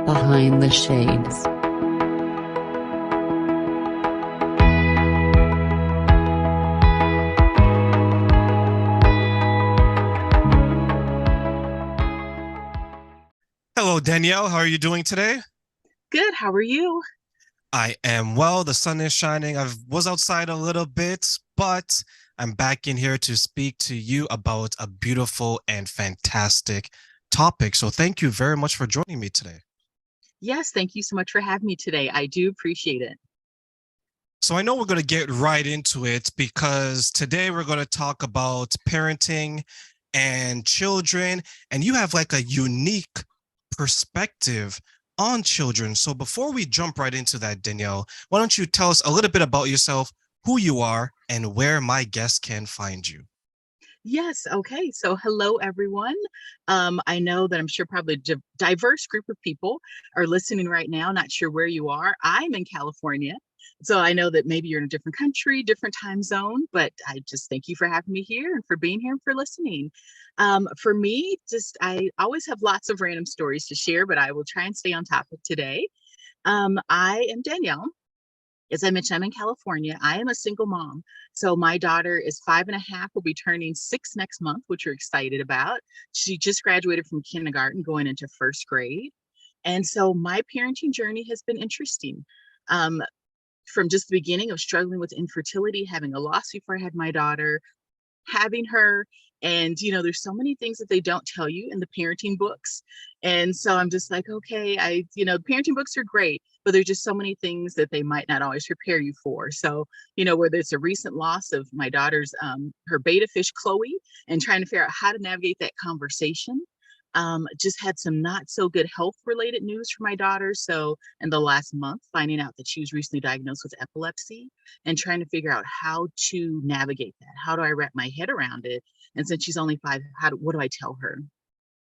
Behind the Shades. Hello, Danielle. How are you doing today? Good. How are you? I am well. The sun is shining. I was outside a little bit, but I'm back in here to speak to you about a beautiful and fantastic topic. So, thank you very much for joining me today. Yes, thank you so much for having me today. I do appreciate it. So, I know we're going to get right into it because today we're going to talk about parenting and children, and you have like a unique perspective on children. So, before we jump right into that, Danielle, why don't you tell us a little bit about yourself, who you are, and where my guests can find you? Yes. Okay. So, hello, everyone. I know that I'm sure probably a diverse group of people are listening right now. Not sure where you are. I'm in California. So, I know that maybe you're in a different country, different time zone, but I just thank you for having me here and for being here and for listening. For me, just I always have lots of random stories to share, but I will try and stay on topic today. I am Danielle. As I mentioned, I'm in California. I am a single mom. So my daughter is 5.5, will be turning 6 next month, which we're excited about. She just graduated from kindergarten, going into first grade. And so my parenting journey has been interesting. Um, from just the beginning of struggling with infertility, having a loss before I had my daughter, having her. And, there's so many things that they don't tell you in the parenting books. And so I'm just like, okay, parenting books are great, but there's just so many things that they might not always prepare you for. So, whether it's a recent loss of my daughter's, her beta fish, Chloe, and trying to figure out how to navigate that conversation. Just had some not so good health related news for my daughter. So, in the last month, finding out that she was recently diagnosed with epilepsy and trying to figure out how to navigate that. How do I wrap my head around it? And since she's only 5, what do I tell her?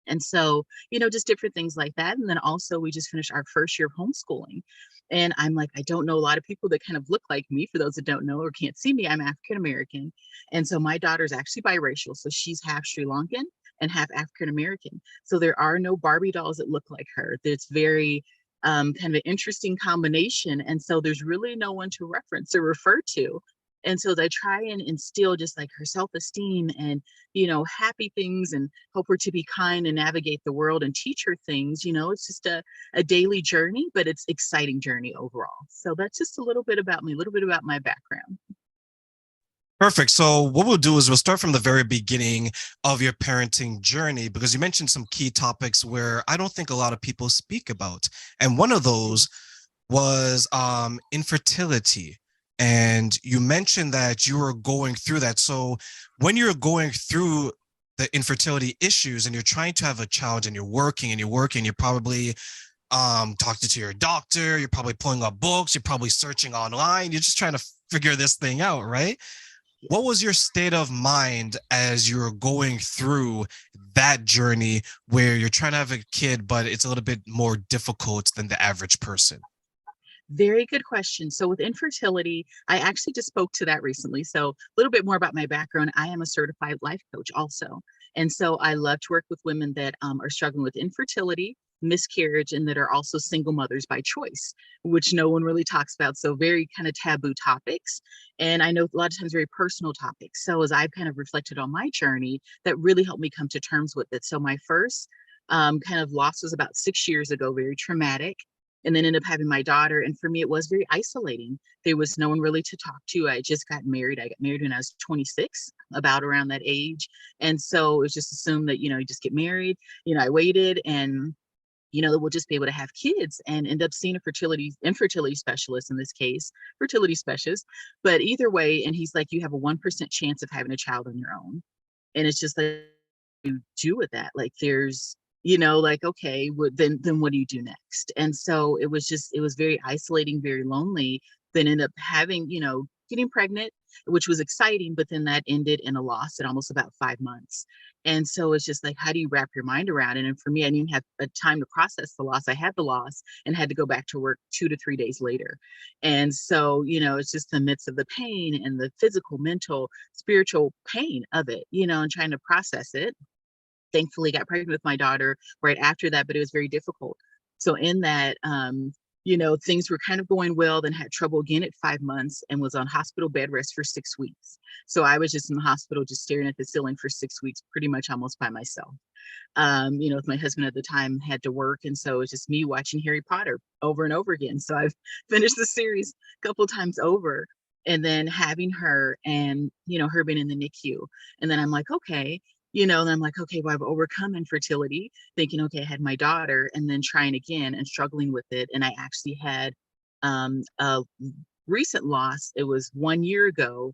And so, just different things like that. And then also, we just finished our first year of homeschooling. And I'm like, I don't know a lot of people that kind of look like me. For those that don't know or can't see me, I'm African American. And so my daughter's actually biracial. So she's half Sri Lankan and half African American. So there are no Barbie dolls that look like her. It's very kind of an interesting combination. And so there's really no one to reference or refer to. And so they try and instill just like her self-esteem and, happy things and help her to be kind and navigate the world and teach her things. It's just a daily journey, but it's exciting journey overall. So that's just a little bit about me, a little bit about my background. Perfect. So, what we'll do is we'll start from the very beginning of your parenting journey because you mentioned some key topics where I don't think a lot of people speak about. And one of those was infertility. And you mentioned that you were going through that. So, when you're going through the infertility issues and you're trying to have a child and you're working, you're probably talking to your doctor, you're probably pulling up books, you're probably searching online, you're just trying to figure this thing out, right? What was your state of mind as you were going through that journey where you're trying to have a kid, but it's a little bit more difficult than the average person? Very good question. So with infertility, I actually just spoke to that recently. So a little bit more about my background. I am a certified life coach also. And so I love to work with women that are struggling with infertility, miscarriage, and that are also single mothers by choice, which no one really talks about. So very kind of taboo topics. And I know a lot of times very personal topics. So as I've kind of reflected on my journey, that really helped me come to terms with it. So my first kind of loss was about 6 years ago, very traumatic, and then ended up having my daughter. And for me, it was very isolating. There was no one really to talk to. I just got married. I got married when I was 26, about around that age. And so it was just assumed that, you just get married. I waited and we'll just be able to have kids and end up seeing a infertility specialist in this case, fertility specialist. But either way, and he's like, you have a 1% chance of having a child on your own. And it's just like, you do with that? Like there's, like, okay, well, then what do you do next? And so it was very isolating, very lonely. Then end up having, getting pregnant, which was exciting, but then that ended in a loss at almost about 5 months. And so it's just like, how do you wrap your mind around it? And for me, I didn't have a time to process the loss. I had the loss and had to go back to work 2 to 3 days later. And so, it's just the midst of the pain and the physical, mental, spiritual pain of it, and trying to process it. Thankfully got pregnant with my daughter right after that, but it was very difficult. So in that, things were kind of going well, then had trouble again at 5 months and was on hospital bed rest for 6 weeks. So I was just in the hospital, just staring at the ceiling for 6 weeks, pretty much almost by myself. With my husband at the time had to work. And so it's just me watching Harry Potter over and over again. So I've finished the series a couple times over and then having her and, her being in the NICU. And then I'm like, okay, and I'm like, okay, well, I've overcome infertility, thinking, okay, I had my daughter and then trying again and struggling with it. And I actually had a recent loss. It was 1 year ago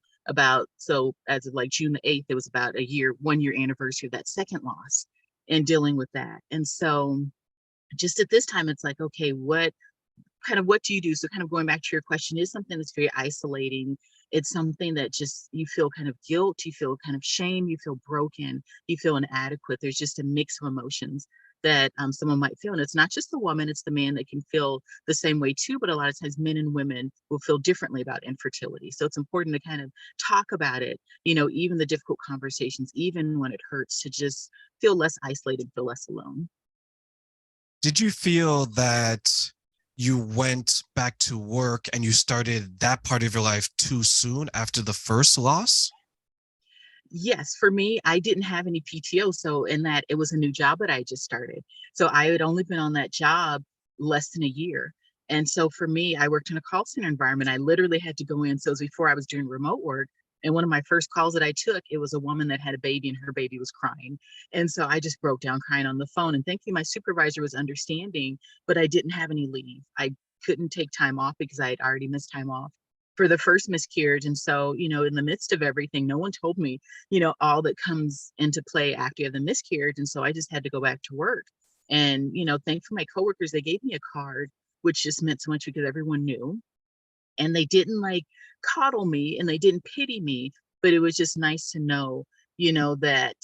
so as of like June the 8th, it was about 1 year anniversary of that second loss and dealing with that. And so just at this time, it's like, okay, what do you do? So kind of going back to your question, is something that's very isolating. It's something that just you feel kind of guilt, you feel kind of shame, you feel broken, you feel inadequate. There's just a mix of emotions that someone might feel. And it's not just the woman, it's the man that can feel the same way too. But a lot of times men and women will feel differently about infertility. So it's important to kind of talk about it, even the difficult conversations, even when it hurts, to just feel less isolated, feel less alone. Did you feel that you went back to work and you started that part of your life too soon after the first loss? Yes, for me, I didn't have any PTO. So in that, it was a new job that I just started. So I had only been on that job less than a year. And so for me, I worked in a call center environment. I literally had to go in. So it was before I was doing remote work. And one of my first calls that I took, it was a woman that had a baby and her baby was crying. And so I just broke down crying on the phone. And thankfully, my supervisor was understanding, but I didn't have any leave. I couldn't take time off because I had already missed time off for the first miscarriage. And so, in the midst of everything, no one told me, all that comes into play after you have the miscarriage. And so I just had to go back to work. And, thankfully, my coworkers, they gave me a card, which just meant so much because everyone knew. And they didn't like coddle me and they didn't pity me, but it was just nice to know, that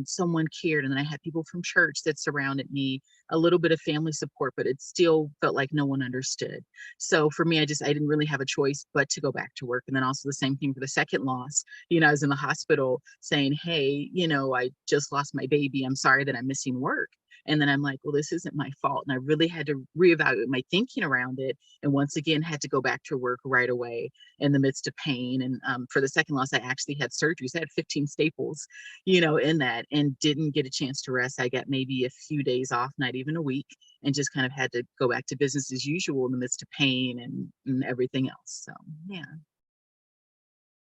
someone cared. And then I had people from church that surrounded me, a little bit of family support, but it still felt like no one understood. So for me, I didn't really have a choice but to go back to work. And then also the same thing for the second loss. I was in the hospital saying, hey, I just lost my baby. I'm sorry that I'm missing work. And then I'm like, well, this isn't my fault. And I really had to reevaluate my thinking around it. And once again, had to go back to work right away in the midst of pain. And for the second loss, I actually had surgeries. I had 15 staples, in that, and didn't get a chance to rest. I got maybe a few days off, not even a week, and just kind of had to go back to business as usual in the midst of pain and everything else. So, yeah.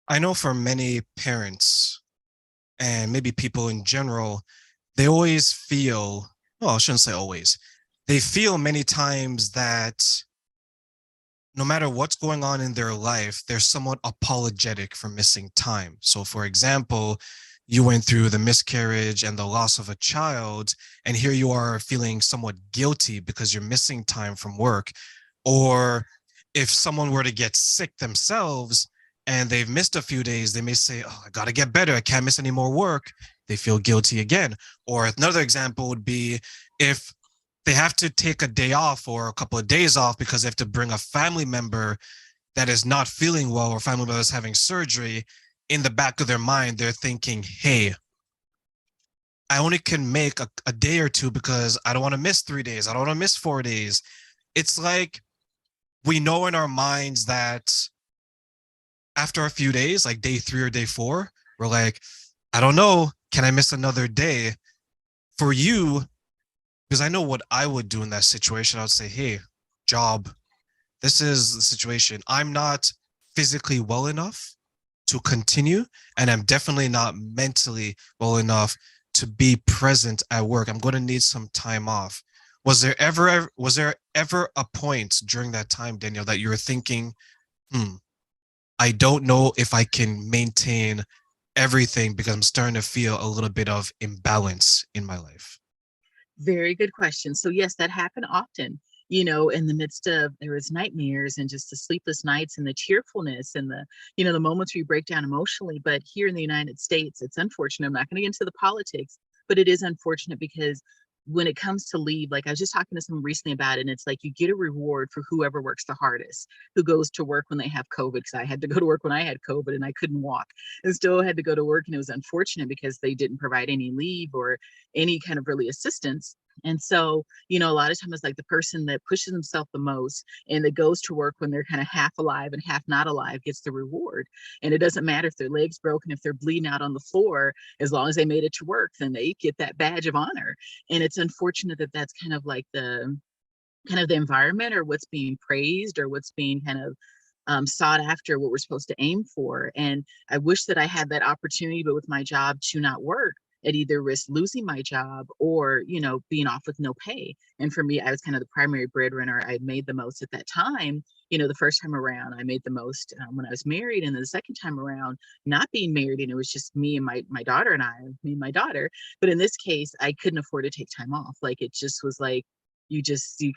I know for many parents and maybe people in general, they always feel, well, I shouldn't say always, they feel many times that no matter what's going on in their life, they're somewhat apologetic for missing time. So, for example, you went through the miscarriage and the loss of a child, and here you are feeling somewhat guilty because you're missing time from work. Or if someone were to get sick themselves and they've missed a few days, they may say, oh, I got to get better. I can't miss any more work. They feel guilty again. Or another example would be if they have to take a day off or a couple of days off because they have to bring a family member that is not feeling well or family member is having surgery. In the back of their mind, they're thinking, hey, I only can make a day or two because I don't want to miss 3 days. I don't want to miss 4 days. It's like we know in our minds that after a few days, like day 3 or day 4, we're like, I don't know, can I miss another day? For you, because I know what I would do in that situation, I would say, hey, job, this is the situation. I'm not physically well enough to continue, and I'm definitely not mentally well enough to be present at work. I'm going to need some time off. Was there ever a point during that time, Danielle, that you were thinking, I don't know if I can maintain everything because I'm starting to feel a little bit of imbalance in my life? Very good question. So yes, that happened often, in the midst of there was nightmares and just the sleepless nights and the tearfulness and the moments where you break down emotionally. But here in the United States, it's unfortunate. I'm not going to get into the politics, but it is unfortunate because when it comes to leave, like I was just talking to someone recently about it, and it's like you get a reward for whoever works the hardest, who goes to work when they have COVID. Because I had to go to work when I had COVID and I couldn't walk and still had to go to work. And it was unfortunate because they didn't provide any leave or any kind of really assistance. And so, a lot of times it's like the person that pushes himself the most and that goes to work when they're kind of half alive and half not alive gets the reward. And it doesn't matter if their leg's broken, if they're bleeding out on the floor, as long as they made it to work, then they get that badge of honor. And it's unfortunate that that's kind of like the environment, or what's being praised, or what's being kind of sought after, what we're supposed to aim for. And I wish that I had that opportunity, but with my job to not work, at either risk losing my job or, being off with no pay. And for me, I was kind of the primary breadwinner. I made the most at that time. The first time around, I made the most when I was married. And then the second time around, not being married, and it was just me and my daughter me and my daughter. But in this case, I couldn't afford to take time off. Like, it just was like, you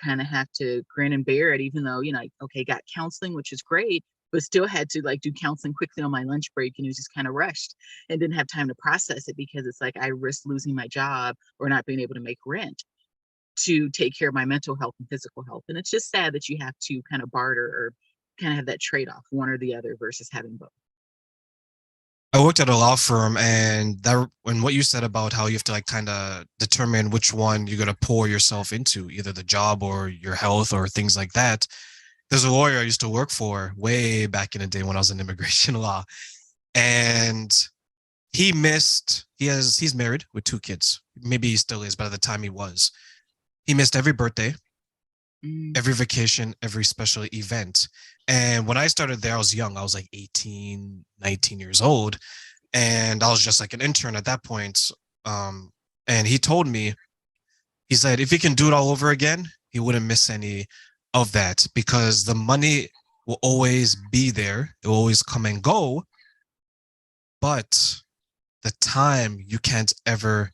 kind of have to grin and bear it, even though, okay, got counseling, which is great, but still had to like do counseling quickly on my lunch break, and it was just kind of rushed and didn't have time to process it, because it's like I risked losing my job or not being able to make rent to take care of my mental health and physical health. And it's just sad that you have to kind of barter or kind of have that trade-off, one or the other, versus having both. I worked at a law firm, and what you said about how you have to like kind of determine which one you're gonna pour yourself into, either the job or your health or things like that. There's a lawyer I used to work for way back in the day when I was in immigration law, and he's married with 2 kids. Maybe he still is, but at the time he missed every birthday, every vacation, every special event. And when I started there, I was young. I was like 18, 19 years old. And I was just like an intern at that point. And he told me, he said, if he can do it all over again, he wouldn't miss any of that, because the money will always be there. It will always come and go. But the time you can't ever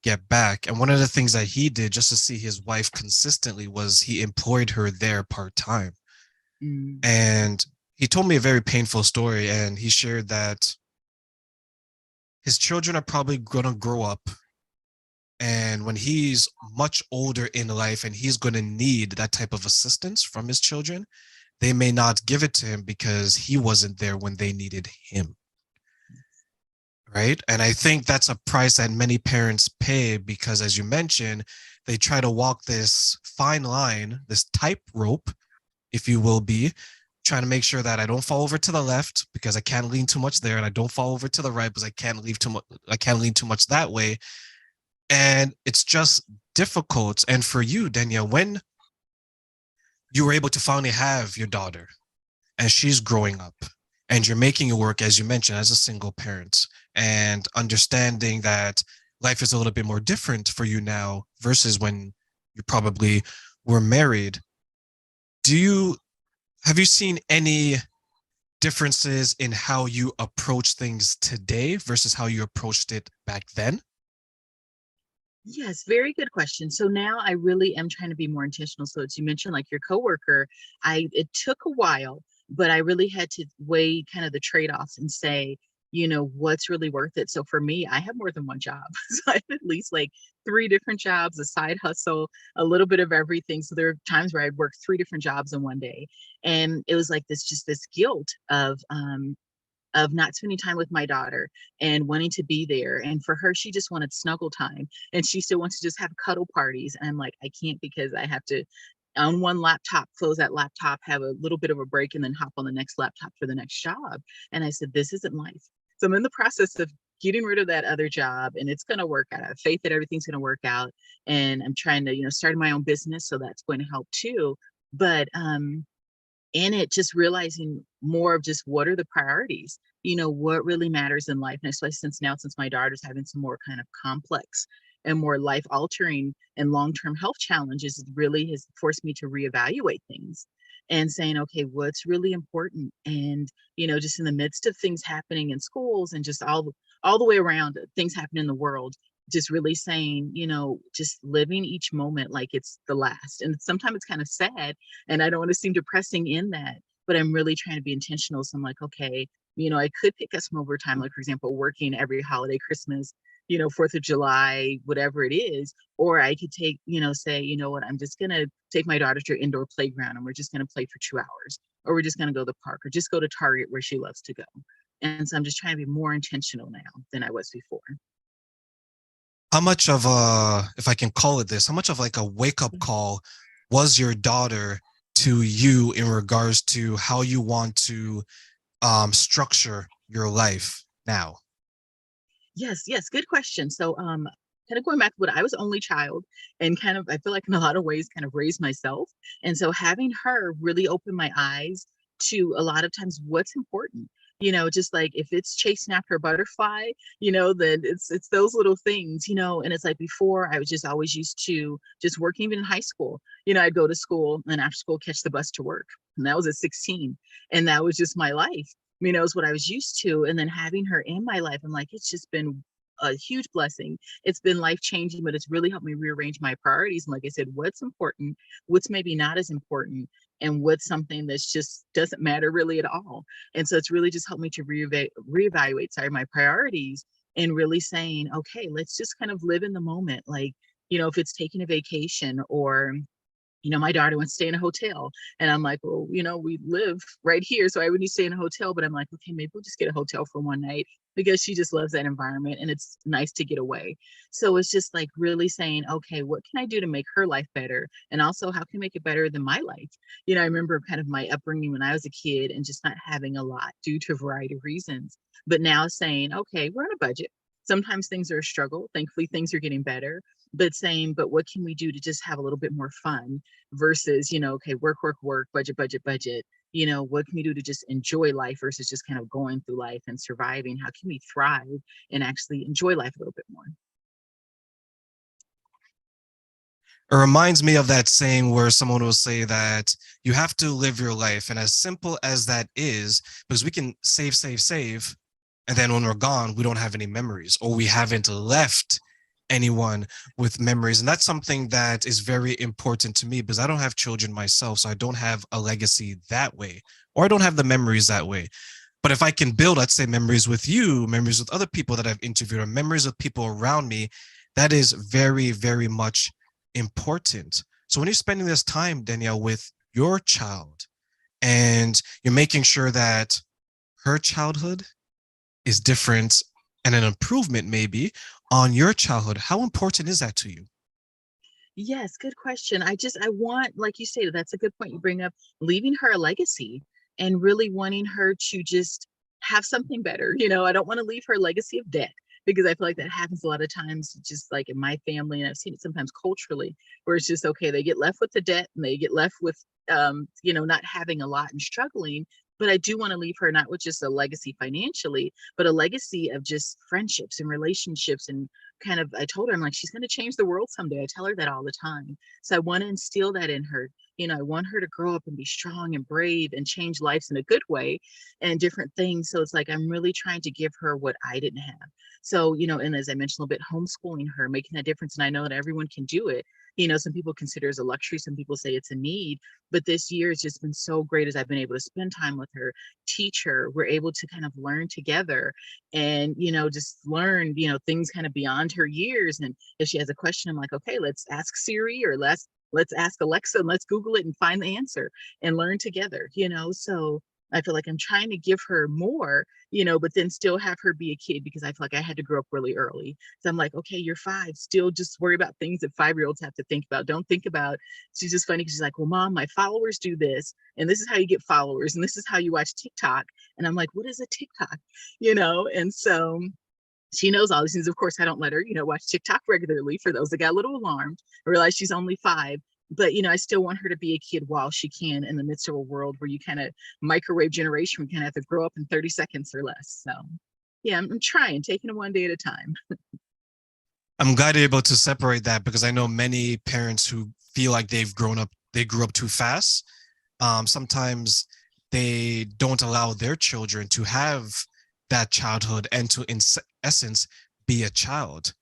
get back. And one of the things that he did just to see his wife consistently was he employed her there part-time. And he told me a very painful story, and he shared that his children are probably going to grow up, and when he's much older in life and he's going to need that type of assistance from his children, they may not give it to him because he wasn't there when they needed him. Right. And I think that's a price that many parents pay, because, as you mentioned, they try to walk this fine line, this tightrope, if you will be, trying to make sure that I don't fall over to the left because I can't lean too much there, and I don't fall over to the right because I can't lean too much that way. And it's just difficult. And for you, Danielle, when you were able to finally have your daughter and she's growing up, and you're making it work, as you mentioned, as a single parent, and understanding that life is a little bit more different for you now versus when you probably were married, have you seen any differences in how you approach things today versus how you approached it back then? Yes, very good question. So now I really am trying to be more intentional. So as you mentioned, like your coworker, it took a while, but I really had to weigh kind of the trade-offs and say, what's really worth it. So for me, I have more than one job. So I have at least like 3 different jobs, a side hustle, a little bit of everything. So there are times where I worked 3 different jobs in one day. And it was like this guilt of not spending time with my daughter and wanting to be there. And for her, she just wanted snuggle time, and she still wants to just have cuddle parties. And I'm like, I can't, because I have to on one laptop, close that laptop, have a little bit of a break, and then hop on the next laptop for the next job. And I said, this isn't life. So I'm in the process of getting rid of that other job, and it's going to work out. I have faith that everything's going to work out. And I'm trying to, start my own business. So that's going to help too. But in it, just realizing more of just what are the priorities, what really matters in life. And especially since my daughter's having some more kind of complex and more life altering and long-term health challenges, it really has forced me to reevaluate things and saying, okay, what's really important? And, just in the midst of things happening in schools and just all the way around, things happening in the world, just really saying, just living each moment like it's the last. And sometimes it's kind of sad, and I don't want to seem depressing in that, but I'm really trying to be intentional. So I'm like, okay, I could pick up some overtime, like, for example, working every holiday, Christmas, 4th of July, whatever it is. Or I could take, say, what, I'm just going to take my daughter to an indoor playground, and we're just going to play for 2 hours, or we're just going to go to the park, or just go to Target where she loves to go. And so I'm just trying to be more intentional now than I was before. How much of a, if I can call it this, how much of like a wake up call was your daughter to you in regards to how you want to structure your life now? Yes, yes, good question. So, kind of going back to what I was only child and kind of, I feel like in a lot of ways, kind of raised myself. And so having her really open my eyes to a lot of times what's important. Just like if it's chasing after a butterfly, then it's those little things, and it's like before I was just always used to just working even in high school. I'd go to school and after school catch the bus to work. And that was at 16. And that was just my life, is what I was used to. And then having her in my life, I'm like, it's just been a huge blessing. It's been life changing, but it's really helped me rearrange my priorities. And like I said, what's important, what's maybe not as important, and what's something that's just doesn't matter really at all. And so it's really just helped me to reevaluate, my priorities and really saying, okay, let's just kind of live in the moment. Like, if it's taking a vacation or my daughter wants to stay in a hotel. And I'm like, well, we live right here. So I would need to stay in a hotel. But I'm like, okay, maybe we'll just get a hotel for one night because she just loves that environment and it's nice to get away. So it's just like really saying, okay, what can I do to make her life better? And also, how can I make it better than my life? I remember kind of my upbringing when I was a kid and just not having a lot due to a variety of reasons. But now saying, okay, we're on a budget. Sometimes things are a struggle. Thankfully, things are getting better, but saying, but what can we do to just have a little bit more fun versus, okay, work, work, work, budget, budget, budget. What can we do to just enjoy life versus just kind of going through life and surviving? How can we thrive and actually enjoy life a little bit more? It reminds me of that saying where someone will say that you have to live your life. And as simple as that is, because we can save, save, save. And then when we're gone, we don't have any memories or we haven't left anyone with memories. And that's something that is very important to me because I don't have children myself. So I don't have a legacy that way, or I don't have the memories that way. But if I can build, let's say, memories with you, memories with other people that I've interviewed, or memories with people around me, that is very, very much important. So when you're spending this time, Danielle, with your child and you're making sure that her childhood is different and an improvement maybe on your childhood, how important is that to you? Yes, good question. I want, like you say, that's a good point you bring up, leaving her a legacy and really wanting her to just have something better. I don't want to leave her a legacy of debt because I feel like that happens a lot of times, just like in my family. And I've seen it sometimes culturally where it's just, okay, they get left with the debt and they get left with, not having a lot and struggling. But I do want to leave her not with just a legacy financially, but a legacy of just friendships and relationships and kind of, I told her, I'm like, she's going to change the world someday. I tell her that all the time. So I want to instill that in her. I want her to grow up and be strong and brave and change lives in a good way and different things. So it's like, I'm really trying to give her what I didn't have. So, and as I mentioned a little bit, homeschooling her, making that difference. And I know that everyone can do it. Some people consider it as a luxury. Some people say it's a need, but this year has just been so great as I've been able to spend time with her, teach her. We're able to kind of learn together and just learn things kind of beyond her years. And if she has a question, I'm like, okay, let's ask Siri or let's ask Alexa and let's Google it and find the answer and learn together. So I feel like I'm trying to give her more, but then still have her be a kid because I feel like I had to grow up really early. So I'm like, okay, you're 5, still just worry about things that 5-year-olds have to think about. Don't think about, she's just funny because she's like, well, mom, my followers do this and this is how you get followers and this is how you watch TikTok. And I'm like, what is a TikTok? And so she knows all these things. Of course, I don't let her, watch TikTok regularly for those that got a little alarmed. I realize she's only 5, but I still want her to be a kid while she can in the midst of a world where you kind of microwave generation, we kind of have to grow up in 30 seconds or less. So yeah, I'm trying, taking it one day at a time. I'm glad you're able to separate that because I know many parents who feel like they grew up too fast. Sometimes they don't allow their children to have that childhood and to, in essence, be a child.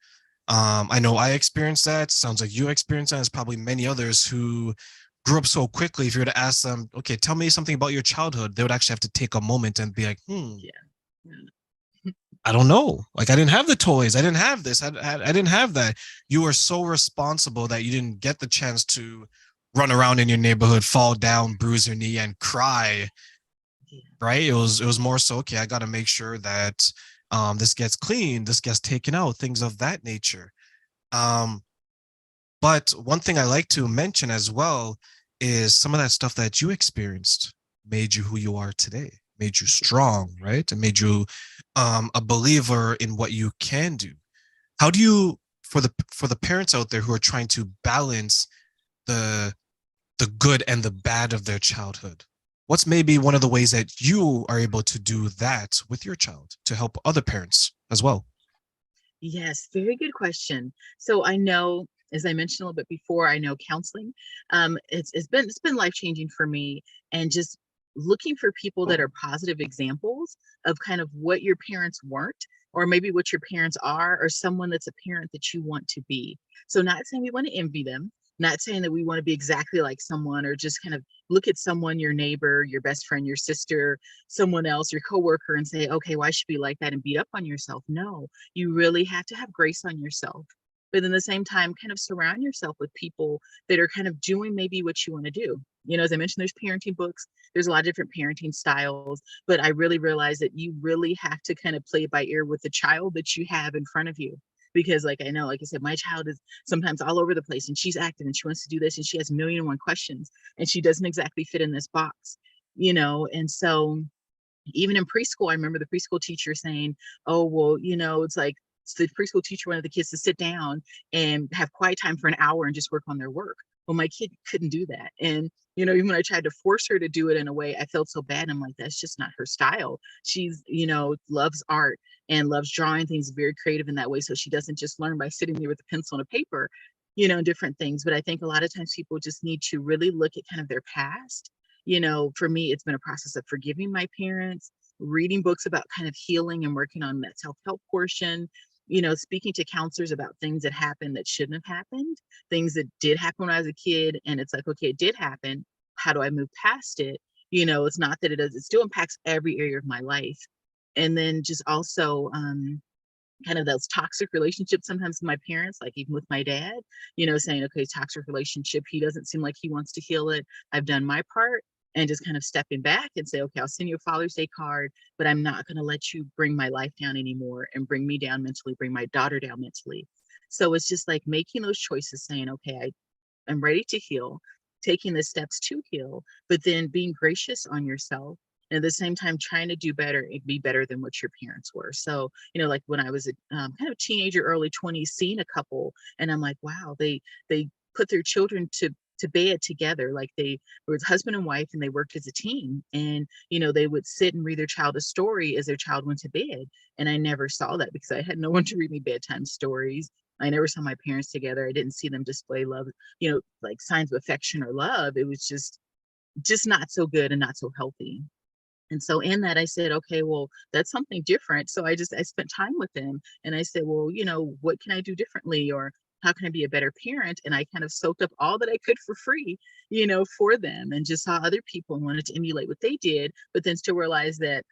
I know I experienced that. Sounds like you experienced that. There's probably many others who grew up so quickly. If you were to ask them, okay, tell me something about your childhood, they would actually have to take a moment and be like, Yeah. I don't know. Like I didn't have the toys. I didn't have this. I didn't have that. You were so responsible that you didn't get the chance to run around in your neighborhood, fall down, bruise your knee, and cry. Yeah. Right? It was more so, okay, I got to make sure that this gets cleaned, this gets taken out, things of that nature. Um, but one thing I like to mention as well is some of that stuff that you experienced made you who you are today, made you strong, right? And made you a believer in what you can do. How do you, for the parents out there who are trying to balance the the good and the bad of their childhood, what's maybe one of the ways that you are able to do that with your child to help other parents as well? Yes, very good question. So I know, as I mentioned a little bit before, I know counseling. It's been life changing for me, and just looking for people that are positive examples of kind of what your parents weren't, or maybe what your parents are, or someone that's a parent that you want to be. So not saying we want to envy them, not saying that we want to be exactly like someone, or just kind of look at someone, your neighbor, your best friend, your sister, someone else, your coworker, and say, okay, why should be like that, and beat up on yourself. No, you really have to have grace on yourself. But in the same time, kind of surround yourself with people that are kind of doing maybe what you want to do. As I mentioned, there's parenting books, there's a lot of different parenting styles, but I really realize that you really have to kind of play it by ear with the child that you have in front of you. Because, like, I know, like I said, my child is sometimes all over the place, and she's active and she wants to do this and she has a million and one questions, and she doesn't exactly fit in this box. And so even in preschool, I remember the preschool teacher saying, oh, well, it's like, the preschool teacher wanted the kids to sit down and have quiet time for an hour and just work on their work. Well, my kid couldn't do that. And, even when I tried to force her to do it in a way, I felt so bad. I'm like, that's just not her style. She's, loves art and loves drawing things, very creative in that way. So she doesn't just learn by sitting there with a pencil and a paper, different things. But I think a lot of times people just need to really look at kind of their past. For me, it's been a process of forgiving my parents, reading books about kind of healing and working on that self-help portion, speaking to counselors about things that happened that shouldn't have happened, things that did happen when I was a kid. And it's like, okay, it did happen. How do I move past it? It's not that it still impacts every area of my life. And then just also, kind of those toxic relationships sometimes with my parents, like even with my dad, saying, okay, toxic relationship, he doesn't seem like he wants to heal it. I've done my part. And just kind of stepping back and say, okay, I'll send you a Father's Day card, but I'm not going to let you bring my life down anymore and bring me down mentally, bring my daughter down mentally. So it's just like making those choices, saying, okay, I'm ready to heal, taking the steps to heal, but then being gracious on yourself. And at the same time, trying to do better and be better than what your parents were. So, like when I was a kind of teenager, early 20s, seeing a couple, and I'm like, wow, they put their children to bed together. Like they were husband and wife, and they worked as a team. And they would sit and read their child a story as their child went to bed. And I never saw that because I had no one to read me bedtime stories. I never saw my parents together. I didn't see them display love, like signs of affection or love. It was just not so good and not so healthy. And so in that, I said, okay, well, that's something different. So I spent time with him, and I said, well, what can I do differently, or how can I be a better parent? And I kind of soaked up all that I could for free, for them, and just saw other people and wanted to emulate what they did, but then still realized that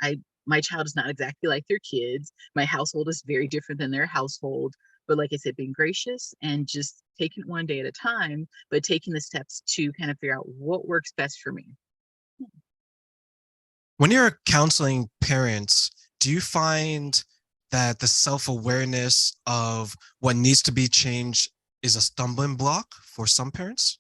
my child is not exactly like their kids. My household is very different than their household. But like I said, being gracious and just taking it one day at a time, but taking the steps to kind of figure out what works best for me. When you're counseling parents, do you find that the self-awareness of what needs to be changed is a stumbling block for some parents?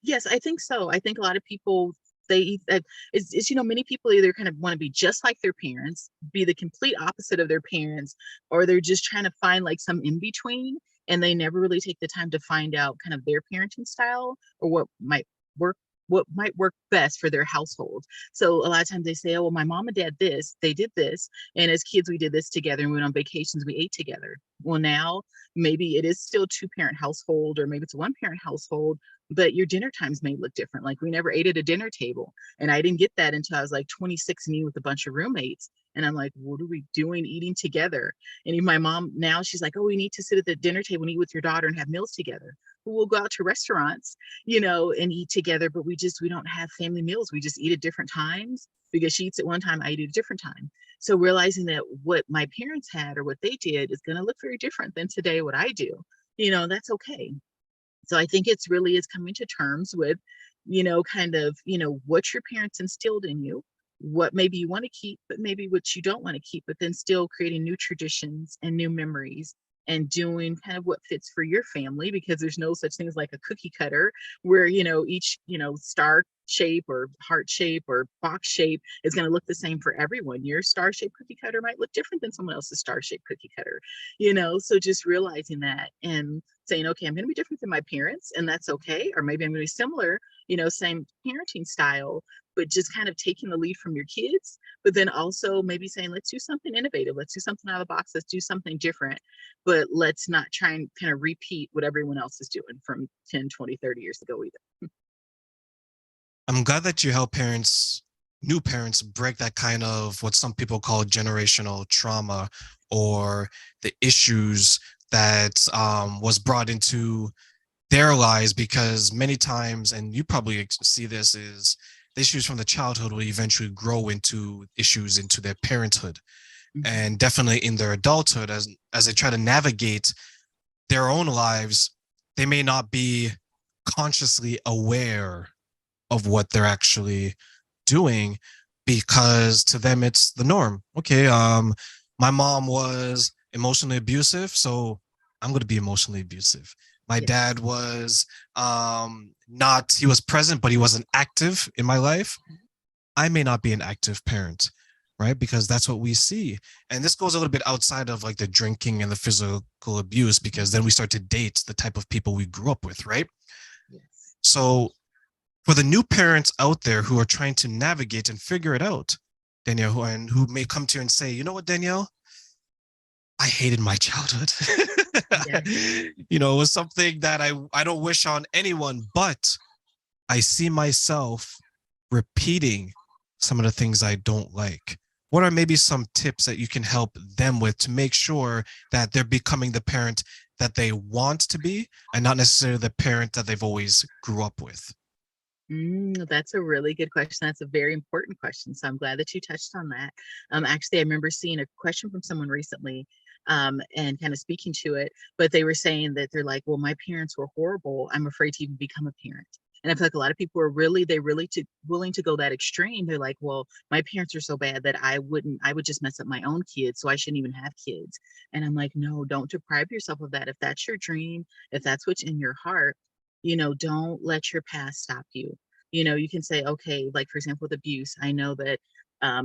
Yes, I think so. I think a lot of people, many people either kind of want to be just like their parents, be the complete opposite of their parents, or they're just trying to find like some in between, and they never really take the time to find out kind of their parenting style, or work what might work best for their household. So a lot of times they say, oh, well, my mom and dad they did this, and as kids we did this together, and we went on vacations, we ate together. Well, now maybe it is still two-parent household, or maybe it's a one-parent household, but your dinner times may look different. Like we never ate at a dinner table. And I didn't get that until I was like 26 and with a bunch of roommates. And I'm like, what are we doing eating together? And even my mom now, she's like, oh, we need to sit at the dinner table and eat with your daughter and have meals together. We'll go out to restaurants, and eat together, but we don't have family meals. We just eat at different times, because she eats at one time, I eat at a different time. So realizing that what my parents had or what they did is going to look very different than today what I do, that's okay. So I think it's really is coming to terms with, kind of, what your parents instilled in you, what maybe you want to keep, but maybe what you don't want to keep, but then still creating new traditions and new memories and doing kind of what fits for your family, because there's no such thing as like a cookie cutter where, each, star shape or heart shape or box shape is going to look the same for everyone. Your star shaped cookie cutter might look different than someone else's star shaped cookie cutter, so just realizing that and saying, okay, I'm going to be different than my parents, and that's okay. Or maybe I'm going to be similar, same parenting style, but just kind of taking the lead from your kids, but then also maybe saying, let's do something innovative. Let's do something out of the box. Let's do something different, but let's not try and kind of repeat what everyone else is doing from 10, 20, 30 years ago either. I'm glad that you help new parents break that kind of what some people call generational trauma, or the issues that was brought into their lives, because many times, and you probably see this, is the issues from the childhood will eventually grow into issues into their parenthood, and definitely in their adulthood, as they try to navigate their own lives, they may not be consciously aware of what they're actually doing, because to them it's the norm. Okay, my mom was emotionally abusive, so I'm going to be emotionally abusive. My Yes. dad was not, he was present, but he wasn't active in my life. I may not be an active parent, right? Because that's what we see. And this goes a little bit outside of like the drinking and the physical abuse, because then we start to date the type of people we grew up with, right? Yes. So for the new parents out there who are trying to navigate and figure it out, Danielle, who may come to you and say, you know what, Danielle, I hated my childhood. It was something that I don't wish on anyone, but I see myself repeating some of the things I don't like. What are maybe some tips that you can help them with to make sure that they're becoming the parent that they want to be, and not necessarily the parent that they've always grew up with? That's a really good question. That's a very important question. So I'm glad that you touched on that. Actually, I remember seeing a question from someone recently, and kind of speaking to it, but they were saying that they're like, well, my parents were horrible. I'm afraid to even become a parent. And I feel like a lot of people are willing to go that extreme. They're like, well, my parents are so bad that I would just mess up my own kids. So I shouldn't even have kids. And I'm like, no, don't deprive yourself of that. If that's your dream, if that's what's in your heart, don't let your past stop you. You can say, okay, like for example, with abuse, I know that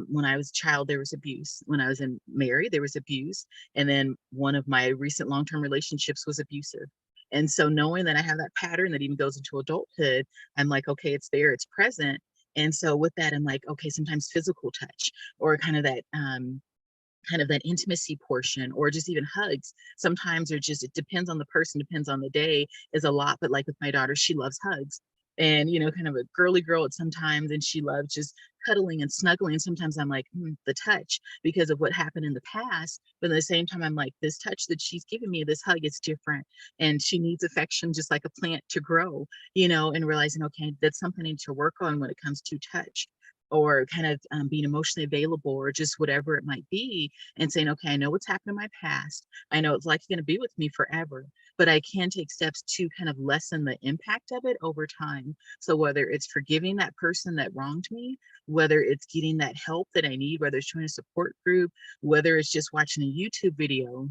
when I was a child, there was abuse. When I was married, there was abuse. And then one of my recent long-term relationships was abusive. And so knowing that I have that pattern that even goes into adulthood, I'm like, okay, it's there, it's present. And so with that, I'm like, okay, sometimes physical touch or kind of that intimacy portion, or just even hugs sometimes, or just, it depends on the person, depends on the day, is a lot. But like with my daughter, she loves hugs, and kind of a girly girl at sometimes, and she loves just cuddling and snuggling. And sometimes I'm like, the touch, because of what happened in the past, but at the same time I'm like, this touch that she's giving me, this hug, is different, and she needs affection just like a plant to grow, and realizing, okay, that's something I need to work on when it comes to touch, or kind of being emotionally available, or just whatever it might be, and saying, okay, I know what's happened in my past. I know it's like going to be with me forever, but I can take steps to kind of lessen the impact of it over time. So whether it's forgiving that person that wronged me, whether it's getting that help that I need, whether it's joining a support group, whether it's just watching a YouTube video,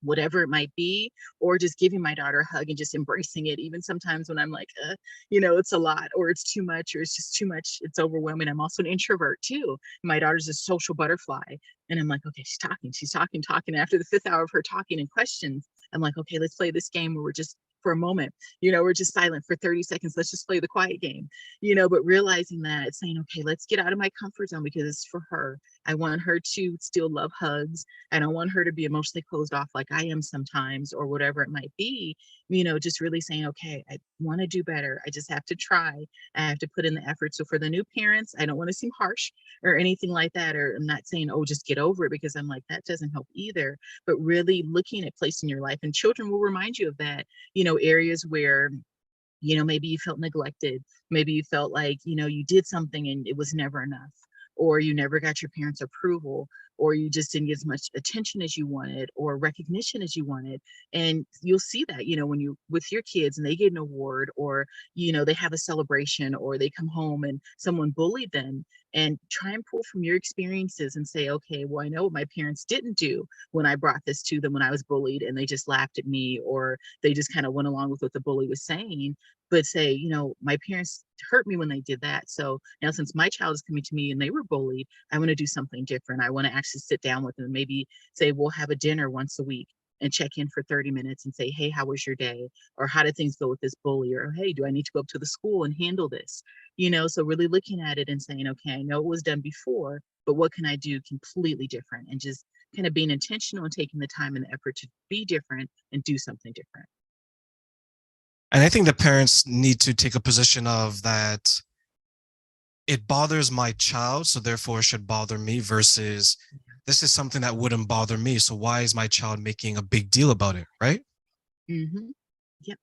whatever it might be, or just giving my daughter a hug and just embracing it, even sometimes when I'm like, it's a lot, or it's too much, or it's just too much, it's overwhelming. I'm also an introvert too. My daughter's a social butterfly, and I'm like, okay, she's talking. After the fifth hour of her talking and questions, I'm like, okay, let's play this game where we're just, for a moment, we're just silent for 30 seconds. Let's just play the quiet game, but realizing that, saying, okay, let's get out of my comfort zone, because it's for her. I want her to still love hugs. I don't want her to be emotionally closed off like I am sometimes, or whatever it might be. Just really saying, okay, I want to do better. I just have to try. I have to put in the effort. So for the new parents, I don't want to seem harsh or anything like that. Or I'm not saying, oh, just get over it, because I'm like, that doesn't help either. But really looking at place in your life, and children will remind you of that, areas where maybe you felt neglected, maybe you felt like you did something and it was never enough, or you never got your parents' approval. or you just didn't get as much attention as you wanted or recognition as you wanted. And you'll see that, when you with your kids and they get an award, or they have a celebration, or they come home and someone bullied them, and try and pull from your experiences and say, okay, well, I know what my parents didn't do when I brought this to them when I was bullied, and they just laughed at me, or they just kind of went along with what the bully was saying. But say, my parents hurt me when they did that. So now, since my child is coming to me and they were bullied, I want to do something different. I want to actually sit down with them, maybe say, we'll have a dinner once a week and check in for 30 minutes and say, hey, how was your day? Or how did things go with this bully? Or, hey, do I need to go up to the school and handle this? So really looking at it and saying, okay, I know it was done before, but what can I do completely different? And just kind of being intentional and taking the time and the effort to be different and do something different. And I think the parents need to take a position of that it bothers my child, so therefore it should bother me, versus this is something that wouldn't bother me. So why is my child making a big deal about it, right? Mm-hmm. Yep.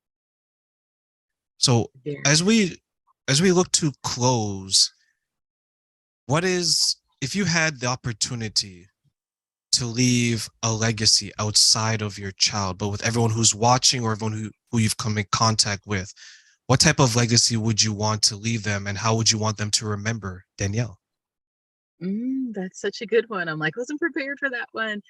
So Very. as we look to close, if you had the opportunity to leave a legacy outside of your child, but with everyone who's watching or everyone who you've come in contact with, what type of legacy would you want to leave them, and how would you want them to remember Danielle? That's such a good one. I'm like, wasn't prepared for that one.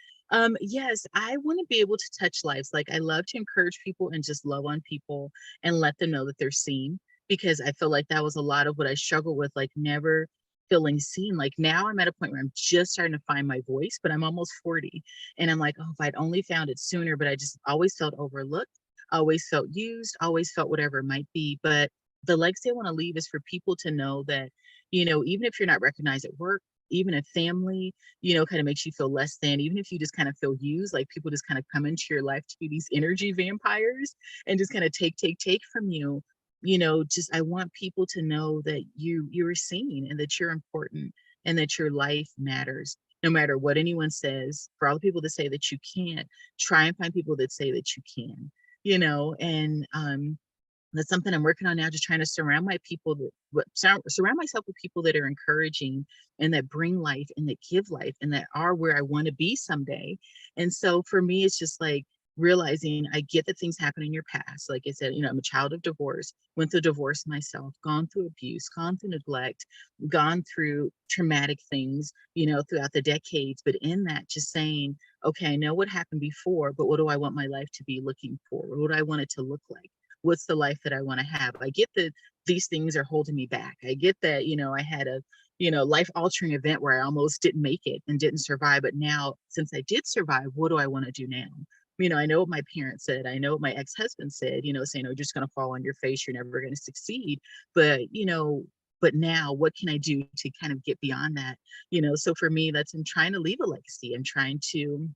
Yes, I want to be able to touch lives. Like, I love to encourage people and just love on people and let them know that they're seen, because I feel like that was a lot of what I struggle with, like never feeling seen. Like, now I'm at a point where I'm just starting to find my voice, but I'm almost 40. And I'm like, oh, if I'd only found it sooner, but I just always felt overlooked, always felt used, always felt whatever it might be. But the legacy I want to leave is for people to know that, even if you're not recognized at work, even if family, kind of makes you feel less than, even if you just kind of feel used, like people just kind of come into your life to be these energy vampires and just kind of take from you, just I want people to know that you're seen and that you're important and that your life matters. No matter what anyone says, for all the people that say that you can't, try and find people that say that you can, and that's something I'm working on now, just trying to surround myself with people that are encouraging and that bring life and that give life and that are where I want to be someday. And so for me, it's just like realizing I get that things happen in your past. Like I said, I'm a child of divorce, went through divorce myself, gone through abuse, gone through neglect, gone through traumatic things, throughout the decades. But in that, just saying, okay, I know what happened before, but what do I want my life to be looking forward? What do I want it to look like? What's the life that I want to have? I get that these things are holding me back. I get that, I had a, life altering event where I almost didn't make it and didn't survive. But now, since I did survive, what do I want to do now? I know what my parents said. I know what my ex-husband said, saying, oh, you're just going to fall on your face. You're never going to succeed. But, but now what can I do to kind of get beyond that? So for me, I'm trying to leave a legacy. I'm trying to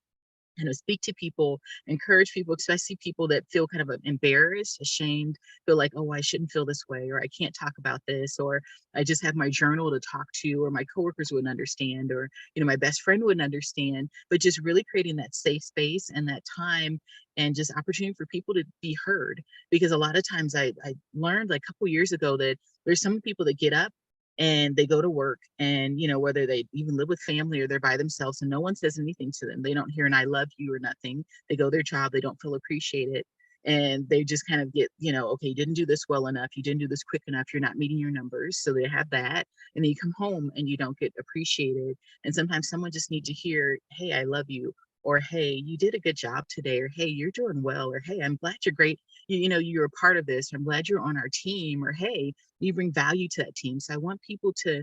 speak to people, encourage people, especially people that feel kind of embarrassed, ashamed, feel like, oh, I shouldn't feel this way, or I can't talk about this, or I just have my journal to talk to, or my coworkers wouldn't understand, or, my best friend wouldn't understand, but just really creating that safe space and that time and just opportunity for people to be heard. Because a lot of times I learned like a couple years ago that there's some people that get up and they go to work, and whether they even live with family or they're by themselves, and no one says anything to them, they don't hear an I love you or nothing, they go their job, they don't feel appreciated, and they just kind of get, okay, you didn't do this well enough, you didn't do this quick enough, you're not meeting your numbers, so they have that. And then you come home and you don't get appreciated, and sometimes someone just needs to hear, hey, I love you, or hey, you did a good job today, or hey, you're doing well, or hey, I'm glad you're great, you're a part of this, I'm glad you're on our team, or hey, you bring value to that team. So I want people to,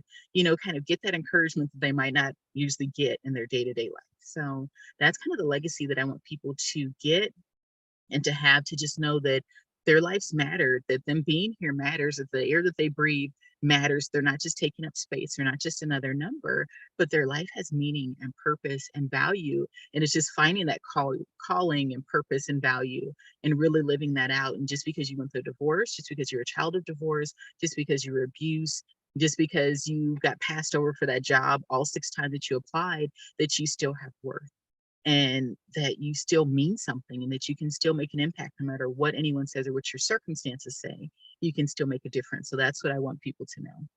kind of get that encouragement that they might not usually get in their day-to-day life. So that's kind of the legacy that I want people to get and to have, to just know that their lives matter, that them being here matters, that the air that they breathe matters. They're not just taking up space. They're not just another number, but their life has meaning and purpose and value. And it's just finding that calling and purpose and value and really living that out. And just because you went through a divorce, just because you're a child of divorce, just because you were abused, just because you got passed over for that job all 6 times that you applied, that you still have worth, and that you still mean something, and that you can still make an impact no matter what anyone says or what your circumstances say. You can still make a difference. So that's what I want people to know.